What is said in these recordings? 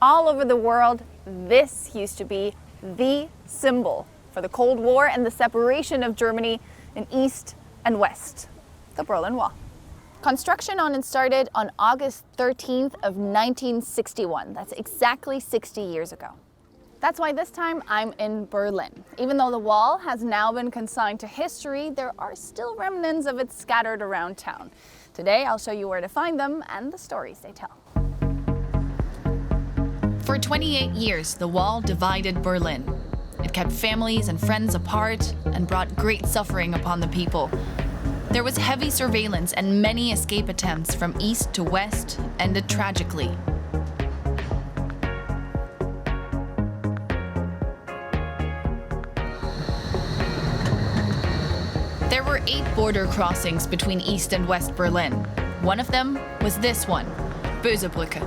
All over the world, this used to be the symbol for the Cold War and the separation of Germany in East and West, the Berlin Wall. Construction on it started on August 13th of 1961. That's exactly 60 years ago. That's why this time I'm in Berlin. Even though the wall has now been consigned to history, there are still remnants of it scattered around town. Today I'll show you where to find them and the stories they tell. For 28 years, the wall divided Berlin. It kept families and friends apart and brought great suffering upon the people. There was heavy surveillance and many escape attempts from east to west ended tragically. There were 8 border crossings between East and West Berlin. One of them was this one, Bösebrücke.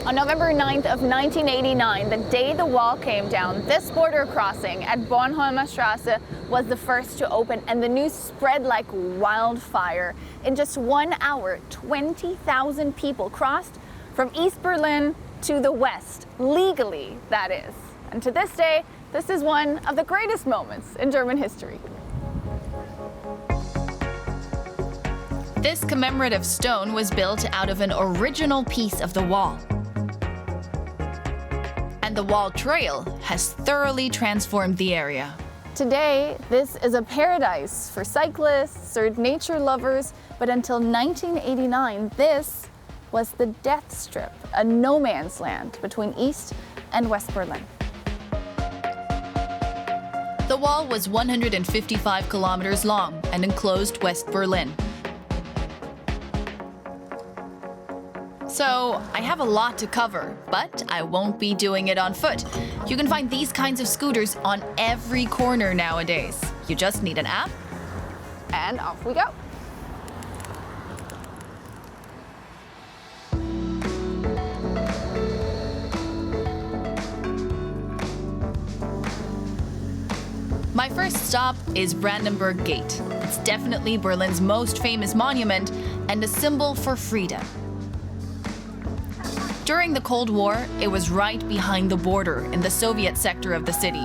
On November 9th of 1989, the day the wall came down, this border crossing at Bernauer Strasse was the first to open, and the news spread like wildfire. In just 1 hour, 20,000 people crossed from East Berlin to the West, legally, that is. And to this day, this is one of the greatest moments in German history. This commemorative stone was built out of an original piece of the wall. And the wall trail has thoroughly transformed the area. Today, this is a paradise for cyclists or nature lovers, but until 1989, this was the death strip, a no man's land between East and West Berlin. The wall was 155 kilometers long and enclosed West Berlin. So I have a lot to cover, but I won't be doing it on foot. You can find these kinds of scooters on every corner nowadays. You just need an app. And off we go. My first stop is Brandenburg Gate. It's definitely Berlin's most famous monument and a symbol for freedom. During the Cold War, it was right behind the border in the Soviet sector of the city.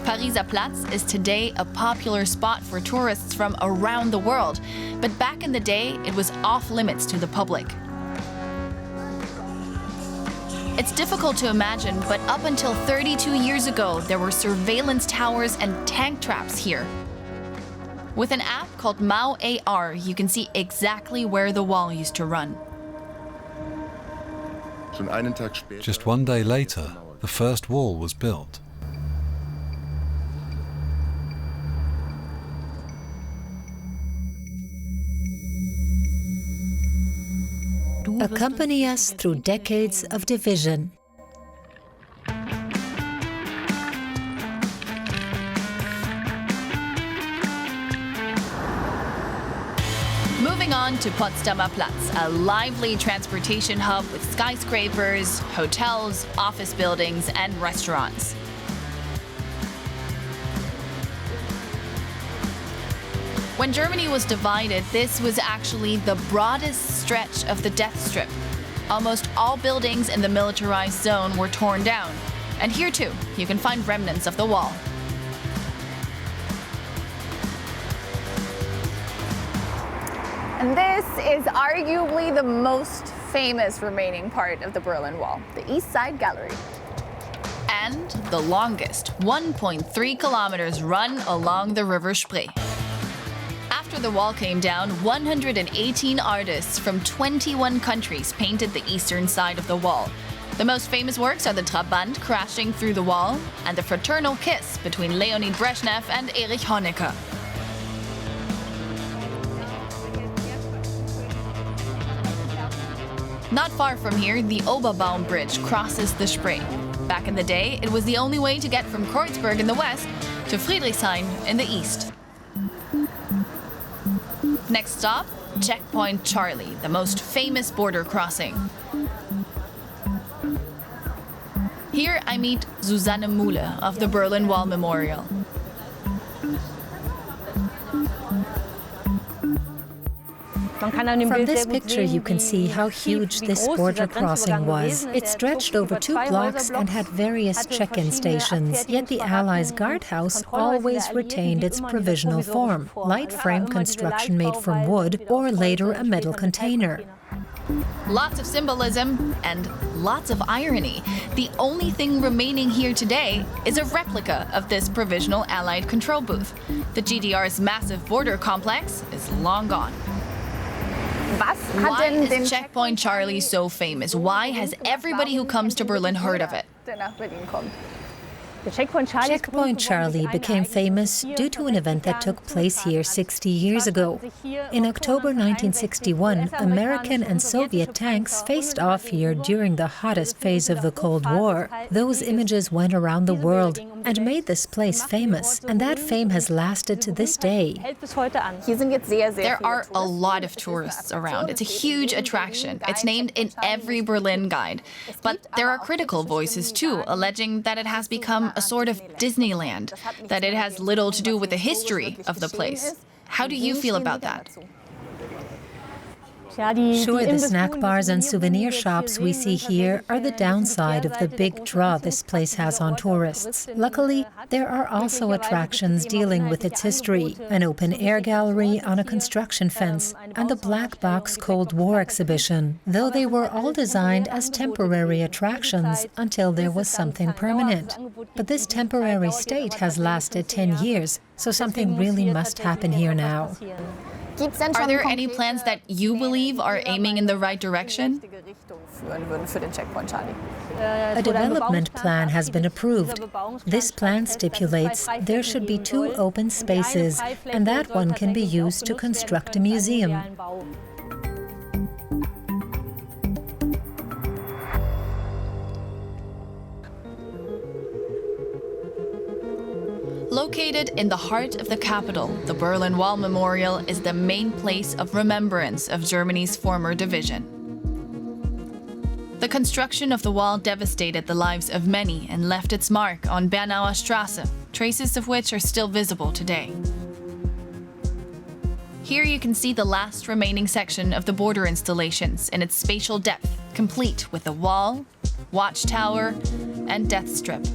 Potsdamer Platz is today a popular spot for tourists from around the world, but back in the day, it was off limits to the public. It's difficult to imagine, but up until 32 years ago, there were surveillance towers and tank traps here. With an app called Mauerpark, you can see exactly where the wall used to run. Just 1 day later, the first wall was built. Accompany us through decades of division. Moving on to Potsdamer Platz, a lively transportation hub with skyscrapers, hotels, office buildings, and restaurants. When Germany was divided, this was actually the broadest stretch of the death strip. Almost all buildings in the militarized zone were torn down. And here too, you can find remnants of the wall. And this is arguably the most famous remaining part of the Berlin Wall, the East Side Gallery. And the longest, 1.3 kilometers run along the River Spree. After the wall came down, 118 artists from 21 countries painted the eastern side of the wall. The most famous works are the Trabant crashing through the wall and the fraternal kiss between Leonid Brezhnev and Erich Honecker. Not far from here, the Oberbaum Bridge crosses the Spree. Back in the day, it was the only way to get from Kreuzberg in the west to Friedrichshain in the east. Next stop, Checkpoint Charlie, the most famous border crossing. Here I meet Susanne Muhle of the Berlin Wall Memorial. From this picture you can see how huge this border crossing was. It stretched over 2 blocks and had various check-in stations, yet the Allies' guardhouse always retained its provisional form, light frame construction made from wood or later a metal container. Lots of symbolism and lots of irony. The only thing remaining here today is a replica of this provisional Allied control booth. The GDR's massive border complex is long gone. Why is Checkpoint Charlie so famous? Why has everybody who comes to Berlin heard of it? Checkpoint Charlie became famous due to an event that took place here 60 years ago. In October 1961, American and Soviet tanks faced off here during the hottest phase of the Cold War. Those images went around the world and made this place famous, and that fame has lasted to this day. There are a lot of tourists around. It's a huge attraction. It's named in every Berlin guide. But there are critical voices too, alleging that it has become a sort of Disneyland, that it has little to do with the history of the place. How do you feel about that? Sure, the snack bars and souvenir shops we see here are the downside of the big draw this place has on tourists. Luckily, there are also attractions dealing with its history, an open-air gallery on a construction fence, and the Black Box Cold War exhibition, though they were all designed as temporary attractions until there was something permanent. But this temporary state has lasted 10 years, so something really must happen here now. Are there any plans that you believe are aiming in the right direction? A development plan has been approved. This plan stipulates there should be 2 open spaces, and that one can be used to construct a museum. Located in the heart of the capital, the Berlin Wall Memorial is the main place of remembrance of Germany's former division. The construction of the wall devastated the lives of many and left its mark on Bernauer Strasse, traces of which are still visible today. Here you can see the last remaining section of the border installations in its spatial depth, complete with a wall, watchtower, and death strip.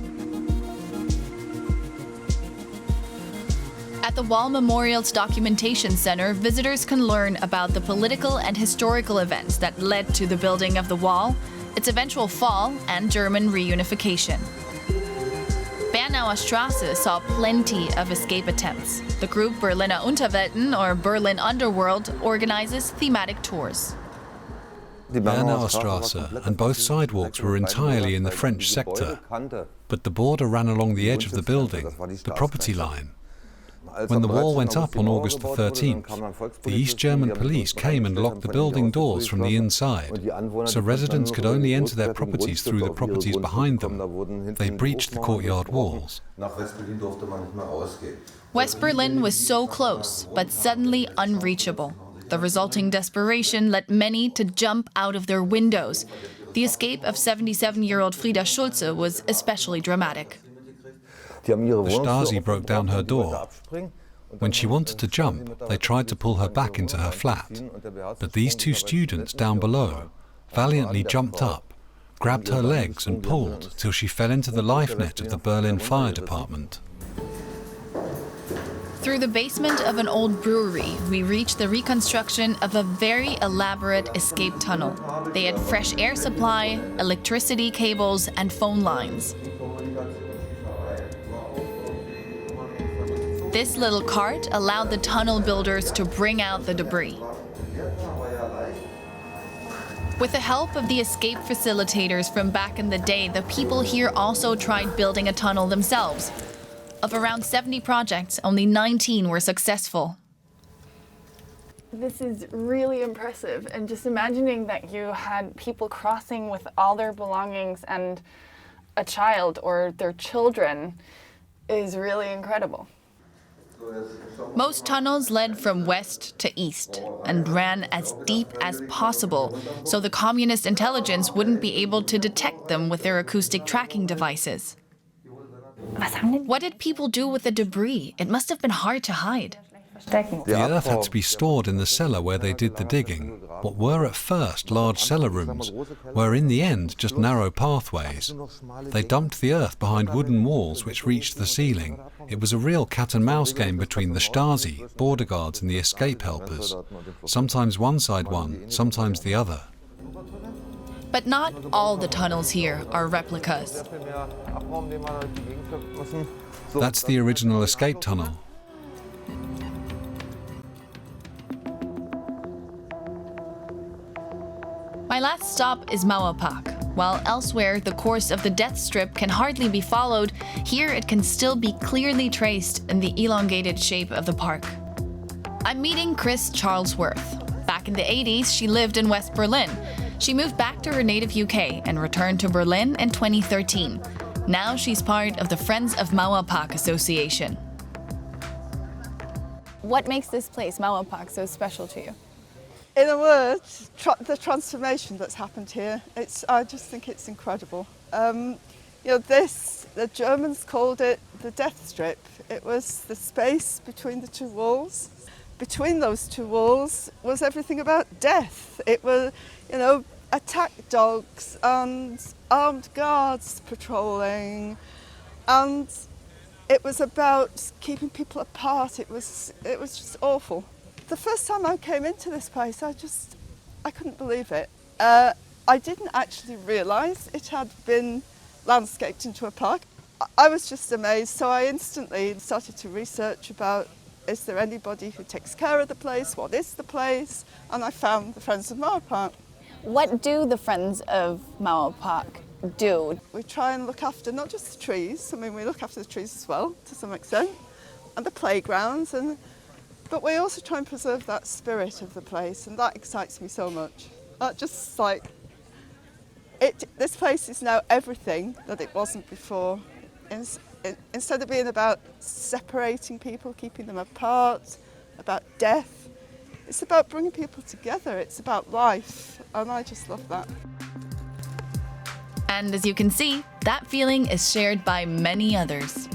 At the Wall Memorial's Documentation Center, visitors can learn about the political and historical events that led to the building of the wall, its eventual fall, and German reunification. Bernauer Strasse saw plenty of escape attempts. The group Berliner Unterwelten, or Berlin Underworld, organizes thematic tours. Bernauer Strasse and both sidewalks were entirely in the French sector, but the border ran along the edge of the building, the property line. When the wall went up on August the 13th, the East German police came and locked the building doors from the inside, so residents could only enter their properties through the properties behind them. They breached the courtyard walls. West Berlin was so close, but suddenly unreachable. The resulting desperation led many to jump out of their windows. The escape of 77-year-old Frieda Schulze was especially dramatic. The Stasi broke down her door. When she wanted to jump, they tried to pull her back into her flat. But these 2 students down below valiantly jumped up, grabbed her legs and pulled till she fell into the life net of the Berlin Fire Department. Through the basement of an old brewery, we reached the reconstruction of a very elaborate escape tunnel. They had fresh air supply, electricity cables, and phone lines. This little cart allowed the tunnel builders to bring out the debris. With the help of the escape facilitators from back in the day, the people here also tried building a tunnel themselves. Of around 70 projects, only 19 were successful. This is really impressive, and just imagining that you had people crossing with all their belongings and a child or their children is really incredible. Most tunnels led from west to east and ran as deep as possible, so the communist intelligence wouldn't be able to detect them with their acoustic tracking devices. What did people do with the debris? It must have been hard to hide. The earth had to be stored in the cellar where they did the digging. What were at first large cellar rooms were in the end just narrow pathways. They dumped the earth behind wooden walls which reached the ceiling. It was a real cat and mouse game between the Stasi, border guards and the escape helpers. Sometimes one side won, sometimes the other. But not all the tunnels here are replicas. That's the original escape tunnel. My last stop is Mauerpark. While elsewhere the course of the death strip can hardly be followed, here it can still be clearly traced in the elongated shape of the park. I'm meeting Chris Charlesworth. Back in the 80s, she lived in West Berlin. She moved back to her native UK and returned to Berlin in 2013. Now she's part of the Friends of Mauerpark Association. What makes this place, Mauerpark, so special to you? In a word, the transformation that's happened here, I just think it's incredible. The Germans called it the death strip. It was the space between the two walls. Between those two walls was everything about death. It was, attack dogs and armed guards patrolling, and it was about keeping people apart. It was just awful. The first time I came into this place, I couldn't believe it. I didn't actually realise it had been landscaped into a park. I was just amazed, so I instantly started to research about, is there anybody who takes care of the place? What is the place? And I found the Friends of Mauerpark. What do the Friends of Mauerpark do? We try and look after not just the trees, we look after the trees as well, to some extent, and the playgrounds, but we also try and preserve that spirit of the place, and that excites me so much. This place is now everything that it wasn't before. Instead of being about separating people, keeping them apart, about death, it's about bringing people together. It's about life, and I just love that. And as you can see, that feeling is shared by many others.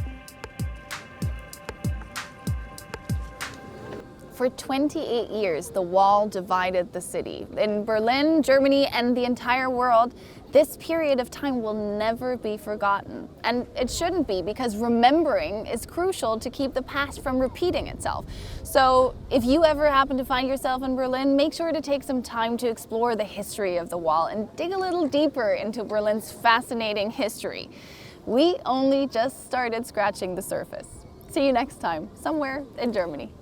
For 28 years, the wall divided the city. In Berlin, Germany, and the entire world, this period of time will never be forgotten. And it shouldn't be, because remembering is crucial to keep the past from repeating itself. So if you ever happen to find yourself in Berlin, make sure to take some time to explore the history of the wall and dig a little deeper into Berlin's fascinating history. We only just started scratching the surface. See you next time, somewhere in Germany.